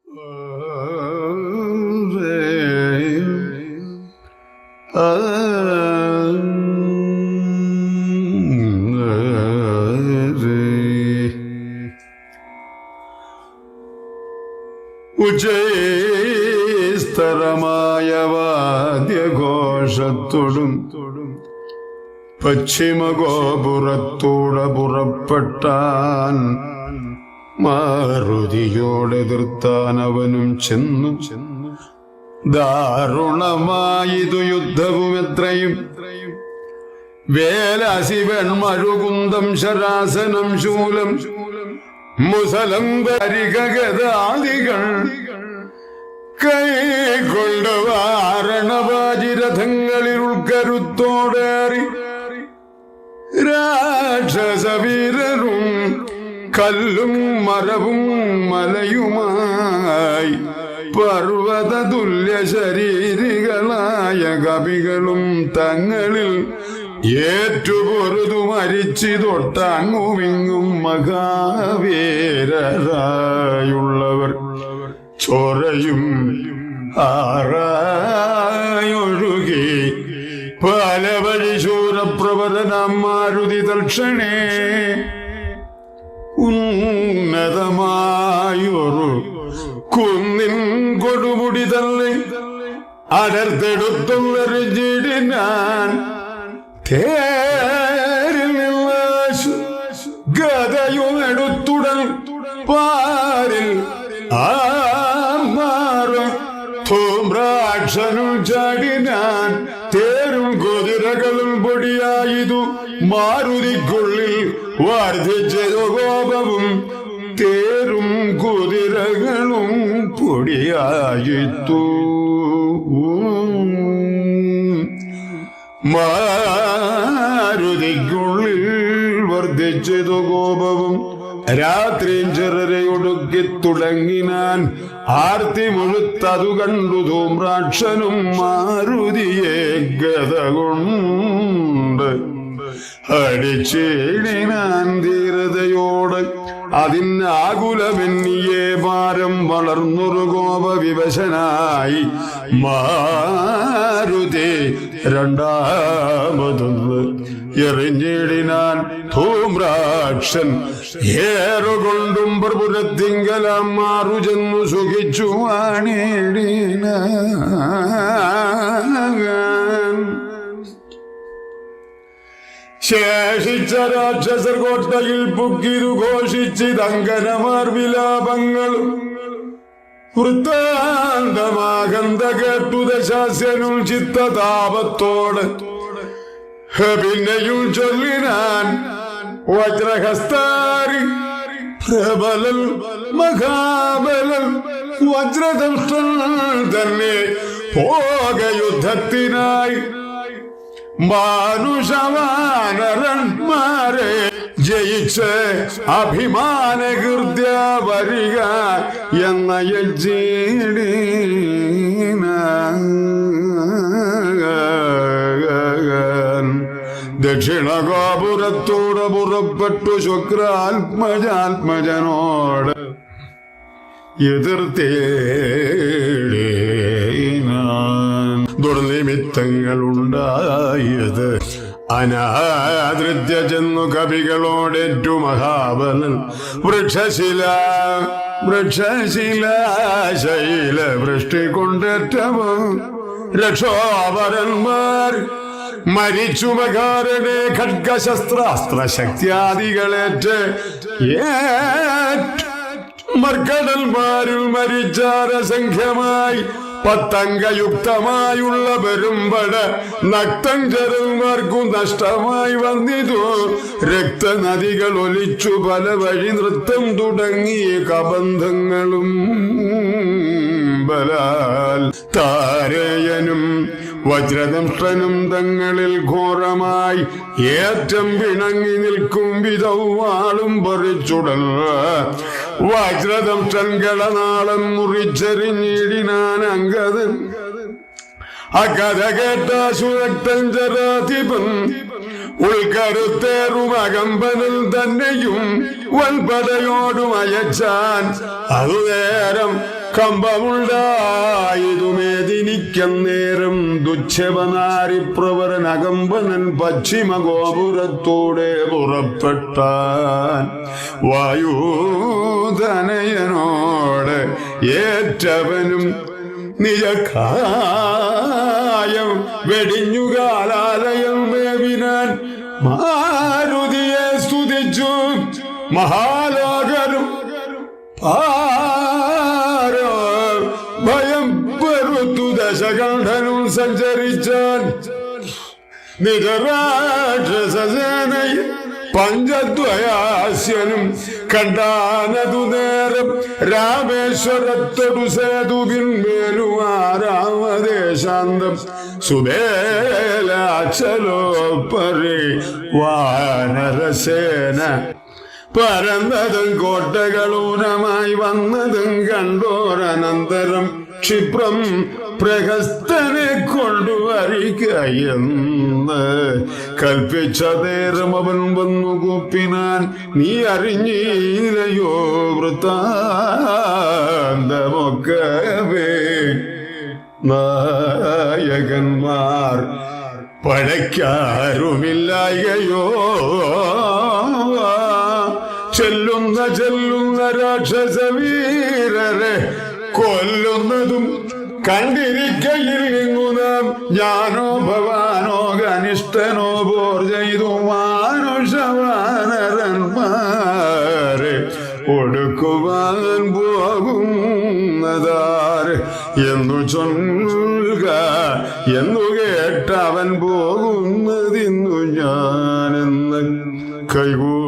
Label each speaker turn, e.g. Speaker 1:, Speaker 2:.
Speaker 1: ഉച്ചൈസ്തരമായ വാദ്യഘോഷത്തോടും പശ്ചിമഗോപുരത്തോടെ പുറപ്പെട്ടാൻ മാരുതിയോടെതിർത്താൻ അവനും ചെന്നു. ദാരുണമായിതു യുദ്ധവും എത്രയും. വേലാശിവൻ മഴുകുന്തം ശരാസനം ശൂലം മുസലം കരികഗതാദികൾ കൈകൊണ്ട് വാരണവാജിരഥങ്ങളിൽ ഉൾക്കരുത്തോടേറി രാക്ഷസവീരരും കല്ലും മരവും മലയുമായി പർവ്വത തുല്യ ശരീരികളായ കവികളും തങ്ങളിൽ ഏറ്റുപൊറുതു മരിച്ചു തൊട്ടങ്ങുമിങ്ങും മഹാവീരരായുള്ളവർ ചോരയും ആറായൊഴുകി പല വഴി ശൂരപ്രവരനാം മാരുതി തൽക്ഷണേ ഉന്നതമായൊരു കുന്നിൻ കൊടുമുടി തള്ളി അടർത്തെടുത്തുള്ളറിഞ്ഞിടിനാൻ തേരിൽ നിന്ന് ഗതയും എടുത്തുടൻ പാരിൽ ആമാറും ധൂമ്രാക്ഷനും ചാടിനാൻ. തേരും കുതിരകളും പൊടിയായതു മാരുതിക്കുള്ളിൽ വർദ്ധിച്ചതു കോപവും തേരും കുതിരകളും പൊടിയായിത്തു. മാരുതിക്കുള്ളിൽ വർദ്ധിച്ചതു കോപവും രാത്രിയും ചിറരയൊടുക്കി തുടങ്ങിനാൻ. ആർത്തി മുഴുത്തതു കണ്ടു ധൂമ്രാക്ഷനും മാരുതിയെ ഗത കൊണ്ട് അടിച്ചേടിനാൻ ധീരതയോട്. അതിനാകുലമെന്നിയെ ഭാരം വളർന്നൊരു കോപവിവശനായി മാരുതി രണ്ടാമതൊന്ന് എറിഞ്ഞിടിനാൻ. ധൂമ്രാക്ഷൻ ഏറുകൊണ്ടും പ്രപുരത്തിങ്കലാം മാറു ചെന്നു സുഖിച്ചു വാണിടിനാൻ. ശേഷിച്ച രാക്ഷസർ കോട്ടയിൽ പുക്കിരു ഘോഷിച്ചിതങ്കനമാർ വിലാപങ്ങളും വൃത്താന്തമാകന്ത കേട്ടു ദശാസ്യനും ചിത്തതാപത്തോട്. പിന്നെയും ചൊല്ലിനാൻ വജ്രഹസ്താരി പ്രബലൻ മഹാബലൻ വജ്രദംഷ്ടൻ തന്നെ പോക യുദ്ധത്തിനായി. മാനുഷവാനരന്മാരെ ജയിച്ച് അഭിമാനകൃത്യ വരിക എന്ന ദക്ഷിണഗോപുരത്തോടെ പുറപ്പെട്ടു ശുക്രാത്മജാത്മജനോട് എതിർത്തേടിനാൻ. ദുർനിമിത്തങ്ങൾ ഉണ്ടായത് അനാദൃത്യ ചെന്നു കവികളോടേറ്റു മഹാബലൻ. വൃക്ഷശില വൃഷ്ടി കൊണ്ടേറ്റവും രക്ഷോപരന്മാർ മരിച്ചു മകാരനെ ഖഡ്ഗശസ്ത്രാസ്ത്ര ശക്തിയാദികളേറ്റ് മർക്കടന്മാരിൽ മരിച്ചാരസംഖ്യമായി പത്തംഗയുക്തമായുള്ള പെരുമ്പട നക്തഞ്ചരന്മാർക്കു നഷ്ടമായി വന്നിതു. രക്തനദികൾ ഒലിച്ചു പല വഴി നൃത്തം തുടങ്ങിയ കബന്ധങ്ങളും ബലാൽ താരയനും വജ്രദംഷ്ടനും തങ്ങളിൽ ഘോരമായി ഏറ്റം പിണങ്ങി നിൽക്കും വിധവാളും പറിച്ചുടൽ. വജ്രദംഷ്ടൻ ഗളനാളം മുറിച്ചെറിഞ്ഞിടിനാൻ അങ്കദൻ. അകഥ കേട്ട സുരക്തൻ ജരാധിപൻ ഉൾക്കരുത്തേറും അകമ്പനിൽ തന്നെയും വൻപടയോടും അയച്ചാൻ. അതുനേരം കമ്പമുണ്ടായതുമേതിനിക്കന്നേരം ദുച്ഛവനാരിപ്രവരനകമ്പനൻ പശ്ചിമ ഗോപുരത്തോടെ പുറപ്പെട്ടാൻ വായുധനയനോട് ഏറ്റവനും നിജകായം വെടിഞ്ഞുകാലാലയം വേവിനാൻ മാരുതിയെ സ്തുതിച്ചു മഹാലോകരും ഭയം പെറുത്തു ദശകണ്ഠനും സഞ്ചരിച്ചാൻ നിജരാക്ഷസേനയിൽ പഞ്ചദ്വയാസ്യനും കണ്ടാനതു നേരം രാമേശ്വരത്തൊടു സേതുവിന്മേലുമാരാമദേശാന്തം സുബേലാച്ചലോപരി വാനരസേന പരന്നതും കോട്ടകളൂനമായി വന്നതും കണ്ടോരനന്തരം ക്ഷിപ്രം പ്രഹസ്തനെ കൊണ്ടുവരികയെന്ന് കൽപ്പിച്ച നേരം അവൻ വന്നു കൂപ്പിനാൻ നീ അറിഞ്ഞീലയോ വൃത്താന്തമൊക്കവേ നായകന്മാർ പഴയ്ക്കാരുമില്ലായകയോ ചെല്ലുന്ന രാക്ഷസവീരരെ കൊല്ലുന്നതും കണ്ടിരിക്കയിൽ നാം ഞാനോ ഭവാനോ കനിഷ്ഠനോ പോർ ചെയ്തു മാനുഷവാനരന്മാരെ ഒടുക്കുവാൻ പോകുന്നതാര് എന്നു ചൊല്ലുക എന്നു കേട്ടവൻ പോകുന്നതിന്നു ഞാനെന്ന് കൈകൂ